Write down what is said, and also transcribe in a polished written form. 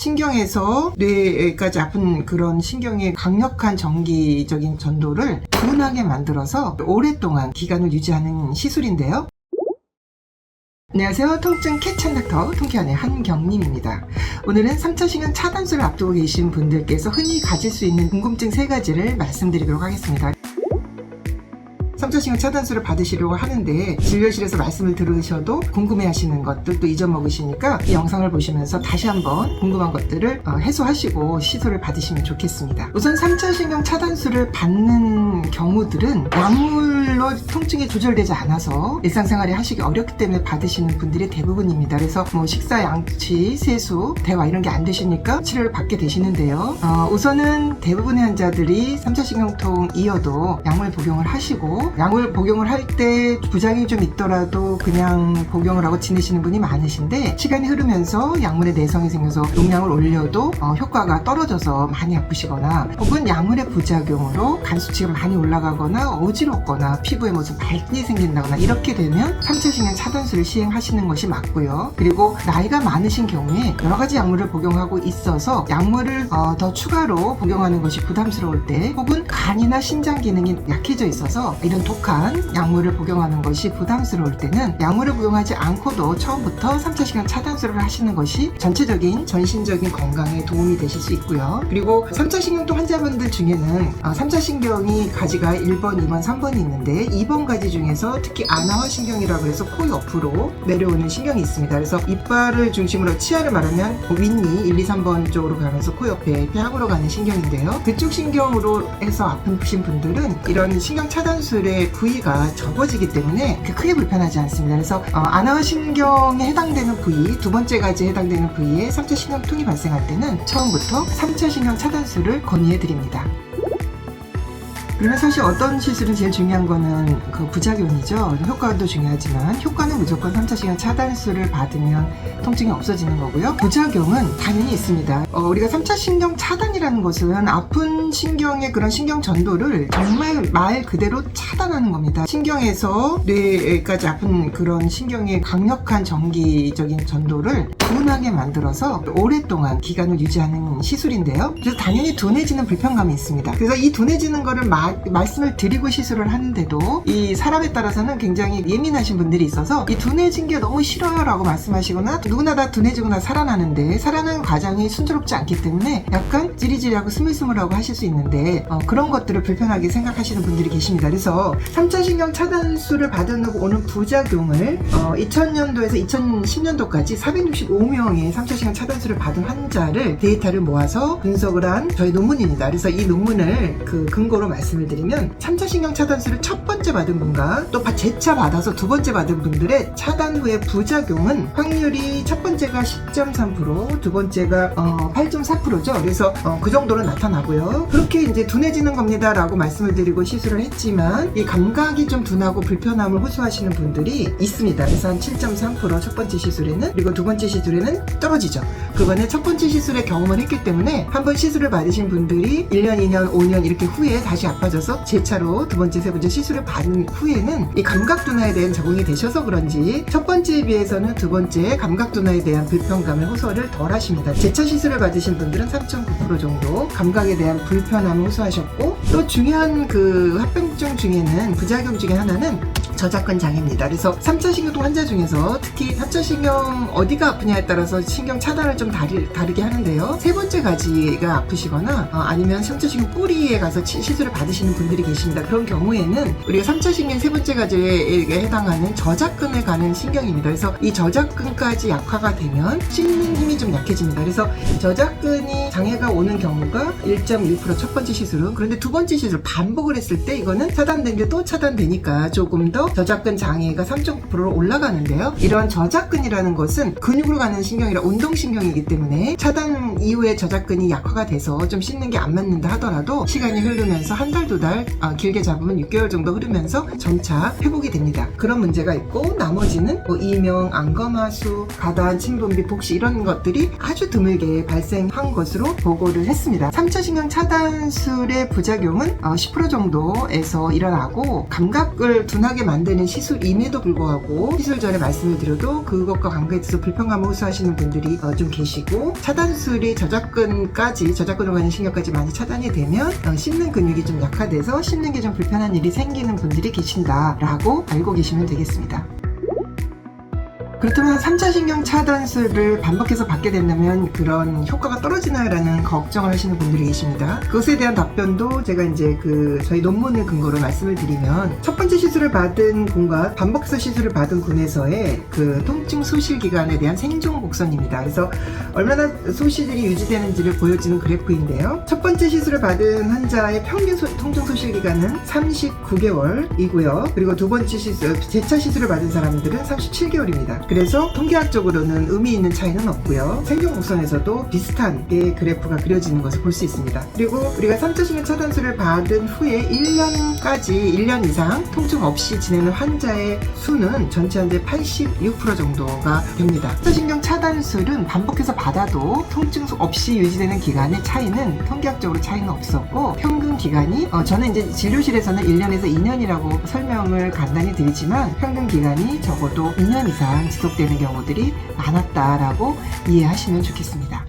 신경에서 뇌까지 아픈 그런 신경의 강력한 전기적인 전도를 둔하게 만들어서 오랫동안 기간을 유지하는 시술인데요. 안녕하세요. 통증 캐치 닥터 통쾌한의 한경림입니다. 오늘은 3차 신경 차단술을 앞두고 계신 분들께서 흔히 가질 수 있는 궁금증 3가지를 말씀드리도록 하겠습니다. 3차 신경 차단술을 받으시려고 하는데 진료실에서 말씀을 들으셔도 궁금해하시는 것들 또 잊어먹으시니까 이 영상을 보시면서 다시 한번 궁금한 것들을 해소하시고 시술을 받으시면 좋겠습니다. 우선 3차 신경 차단술을 받는 경우들은 약물로 통증이 조절되지 않아서 일상생활에 하시기 어렵기 때문에 받으시는 분들이 대부분입니다. 그래서 뭐 식사, 양치, 세수, 대화 이런 게 안 되시니까 치료를 받게 되시는데요. 우선은 대부분의 환자들이 3차 신경통이어도 약물 복용을 하시고 약물 복용을 할 때 부작용이 좀 있더라도 그냥 복용을 하고 지내시는 분이 많으신데 시간이 흐르면서 약물의 내성이 생겨서 용량을 올려도 효과가 떨어져서 많이 아프시거나 혹은 약물의 부작용으로 간 수치가 많이 올라가거나 어지럽거나 피부에 무슨 발진이 생긴다거나 이렇게 되면 3차 신경 차단술을 시행하시는 것이 맞고요. 그리고 나이가 많으신 경우에 여러 가지 약물을 복용하고 있어서 약물을 더 추가로 복용하는 것이 부담스러울 때 혹은 간이나 신장 기능이 약해져 있어서 이런 독한 약물을 복용하는 것이 부담스러울 때는 약물을 복용하지 않고도 처음부터 3차 신경 차단술을 하시는 것이 전체적인 전신적인 건강에 도움이 되실 수 있고요. 그리고 3차 신경통 환자분들 중에는 3차 신경이 가지가 1번, 2번, 3번이 있는데 2번 가지 중에서 특히 아나화 신경이라고 해서 코 옆으로 내려오는 신경이 있습니다. 그래서 이빨을 중심으로 치아를 말하면 윗니 1, 2, 3번 쪽으로 가면서 코 옆에 폐하으로 가는 신경인데요. 그쪽 신경으로 해서 아프신 분들은 이런 신경 차단술의 부위가 접어지기 때문에 크게 불편하지 않습니다. 그래서 아나화 신경에 해당되는 부위, 두 번째 가지에 해당되는 부위에 3차 신경통이 발생할 때는 처음부터 3차 신경 차단술을 권유해 드립니다. 그러면 사실 어떤 시술은 제일 중요한 거는 그 부작용이죠. 효과도 중요하지만 효과는 무조건 3차 신경 차단술을 받으면 통증이 없어지는 거고요. 부작용은 당연히 있습니다. 우리가 3차 신경 차단이라는 것은 아픈 신경의 그런 신경 전도를 정말 말 그대로 차단하는 겁니다. 신경에서 뇌까지 아픈 그런 신경의 강력한 전기적인 전도를 둔하게 만들어서 오랫동안 기간을 유지하는 시술인데요. 그래서 당연히 둔해지는 불편감이 있습니다. 그래서 이 둔해지는 거를 말씀을 드리고 시술을 하는데도 이 사람에 따라서는 굉장히 예민하신 분들이 있어서 이 둔해진 게 너무 싫어요 라고 말씀하시거나 누구나 다 둔해지거나 살아나는데 살아나는 과정이 순조롭지 않기 때문에 약간 찌리찌리하고 스물스물하고 하실 수 있는데 그런 것들을 불편하게 생각하시는 분들이 계십니다. 그래서 3차 신경 차단술을 받아놓고 오는 부작용을 2000년도에서 2010년도까지 465명의 3차 신경 차단술을 받은 환자를 데이터를 모아서 분석을 한 저희 논문입니다. 그래서 이 논문을 그 근거로 말씀을 드리면 3차 신경 차단술을 첫 번째 받은 분과 또 재차 받아서 두 번째 받은 분들의 차단 후의 부작용은 확률이 첫 번째가 10.3%, 두 번째가 8.4%죠. 그래서 그 정도로 나타나고요. 그렇게 이제 둔해지는 겁니다 라고 말씀을 드리고 시술을 했지만 이 감각이 좀 둔하고 불편함을 호소하시는 분들이 있습니다. 그래서 한 7.3% 첫 번째 시술에는, 그리고 두 번째 시술에는 떨어지죠. 그거는 첫 번째 시술에 경험을 했기 때문에 한 번 시술을 받으신 분들이 1년, 2년, 5년 이렇게 후에 다시 아파져서 재차로 두 번째, 세 번째 시술을 받은 후에는 이 감각 둔화에 대한 적응이 되셔서 그런지 첫 번째에 비해서는 두 번째 감각 둔화에 대한 불편감을 호소를 덜 하십니다. 재차 시술을 받으신 분들은 3.9% 정도 감각에 대한 불편함을 호소하셨고, 또 중요한 그 합병증 중에는 부작용 중에 하나는 저작근 장애입니다. 그래서 3차 신경통 환자 중에서 특히 3차 신경 어디가 아프냐에 따라서 신경 차단을 좀 다르게 하는데요. 세 번째 가지가 아프시거나 아니면 3차 신경 뿌리에 가서 시술을 받으시는 분들이 계십니다. 그런 경우에는 우리가 3차 신경 세 번째 가지에 해당하는 저작근에 가는 신경입니다. 그래서 이 저작근까지 약화가 되면 씹는 힘이 좀 약해집니다. 그래서 저작근이 장애가 오는 경우가 1.1% 첫 번째 시술은, 그런데 두 번째 시술 반복을 했을 때 이거는 차단된 게 또 차단되니까 조금 더 저작근 장애가 3.9%로 올라가는데요. 이런 저작근이라는 것은 근육으로 가는 신경이라 운동신경이기 때문에 차단 이후에 저작근이 약화가 돼서 좀 씹는 게 안 맞는다 하더라도 시간이 흐르면서 한 달, 두 달, 길게 잡으면 6개월 정도 흐르면서 점차 회복이 됩니다. 그런 문제가 있고, 나머지는 이명, 안검하수, 가단, 침분비, 복시 이런 것들이 아주 드물게 발생한 것으로 보고를 했습니다. 3차 신경 차단술의 부작용은 10% 정도에서 일어나고 감각을 둔하게 만드는 안 되는 시술임에도 불구하고 시술 전에 말씀을 드려도 그것과 관계해서 불편감을 호소하시는 분들이 좀 계시고, 차단술이 저작근으로 가는 신경까지 많이 차단이 되면 씹는 근육이 좀 약화돼서 씹는 게 좀 불편한 일이 생기는 분들이 계신다라고 알고 계시면 되겠습니다. 그렇다면 3차 신경 차단술을 반복해서 받게 된다면 그런 효과가 떨어지나요라는 걱정을 하시는 분들이 계십니다. 그것에 대한 답변도 제가 이제 저희 논문을 근거로 말씀을 드리면, 첫 번째 시술을 받은 군과 반복해서 시술을 받은 군에서의 통증 소실 기간에 대한 생존 곡선입니다. 그래서 얼마나 소실이 유지되는지를 보여주는 그래프인데요. 첫 번째 시술을 받은 환자의 평균 통증 소실 기간은 39개월이고요. 그리고 두 번째 재차 시술을 받은 사람들은 37개월입니다. 그래서 통계학적으로는 의미 있는 차이는 없고요. 생존 곡선에서도 비슷한 그래프가 그려지는 것을 볼 수 있습니다. 그리고 우리가 3차 신경 차단술을 받은 후에 1년 이상 통증 없이 지내는 환자의 수는 전체 환자의 86% 정도가 됩니다. 3차 신경 차단술은 반복해서 받아도 통증 없이 유지되는 기간의 차이는 통계학적으로 차이는 없었고, 평균 기간이 저는 이제 진료실에서는 1년에서 2년이라고 설명을 간단히 드리지만, 평균 기간이 적어도 2년 이상 지속되는 경우들이 많았다라고 이해하시면 좋겠습니다.